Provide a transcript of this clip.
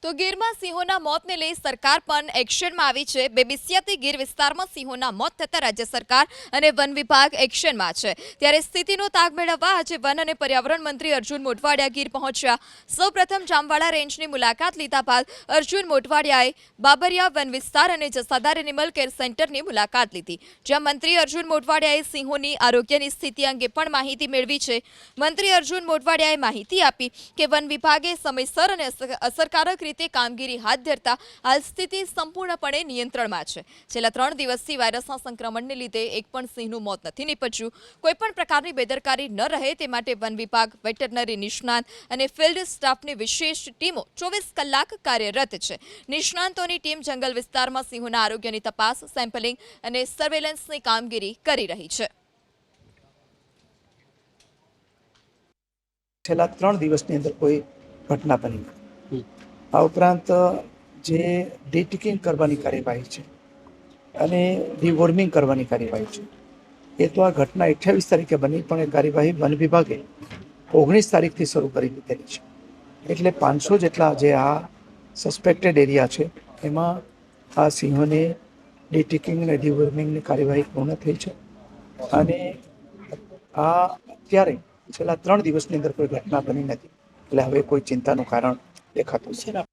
તો ગીરમાં સિંહોના મોતને લઈ સરકાર પણ એક્શનમાં આવી છે। બેબીસિયાથી ગીર વિસ્તારમાં સિંહોના મોત થતા રાજ્ય સરકાર અને વન વિભાગ એક્શનમાં છે। ત્યારે સ્થિતિનો તાગ મેળવવા આજે વન અને પર્યાવરણ મંત્રી અર્જુન મોઢવાડિયા ગીર પહોંચ્યા। સૌપ્રથમ જામવાડા રેન્જની મુલાકાત લીધા બાદ અર્જુન મોઢવાડિયાએ બાબરિયા વન વિસ્તાર અને જસાદાર એનિમલ કેર સેન્ટરની મુલાકાત લીધી, જ્યાં મંત્રી અર્જુન મોઢવાડિયાએ સિંહોની આરોગ્યની સ્થિતિ અંગે પણ માહિતી મેળવી છે। મંત્રી અર્જુન મોઢવાડિયાએ માહિતી આપી કે વન વિભાગે સમયસર અને અસરકારક રીતે કામગીરી હાથ ધરતા હાલ સ્થિતિ સંપૂર્ણપણે નિયંત્રણમાં છે। છેલ્લા 3 દિવસથી વાયરસના સંક્રમણને લીધે એક પણ સિંહનું મોત નથી નીપજ્યું। કોઈપણ પ્રકારની બેદરકારી ન રહે તે માટે વન વિભાગ, વેટરનરી નિષ્ણાંત અને ફિલ્ડ સ્ટાફની વિશેષ ટીમો 24 કલાક કાર્યરત છે। નિષ્ણાંતોની ટીમ જંગલ વિસ્તારમાં સિંહોના આરોગ્યની તપાસ, સેમ્પલિંગ અને સર્વેલન્સની કામગીરી કરી રહી છે। છેલ્લા 3 દિવસની અંદર કોઈ ઘટના બની નથી। આ ઉપરાંત જે ડીટિકિંગ કરવાની કાર્યવાહી છે અને ડીવોર્મિંગ કરવાની કાર્યવાહી છે, એ તો આ ઘટના 28 તારીખે બની, પણ એ કાર્યવાહી વન વિભાગે 19 તારીખથી શરૂ કરી દીધેલી છે। એટલે 500 જેટલા જે આ સસ્પેક્ટેડ એરિયા છે એમાં આ સિંહોને ડીટિકિંગ અને ડીવોર્મિંગની કાર્યવાહી પૂર્ણ થઈ છે અને આ અત્યારે છેલ્લા 3 દિવસની અંદર કોઈ ઘટના બની નથી। એટલે હવે કોઈ ચિંતાનું કારણ દેખાતું છે।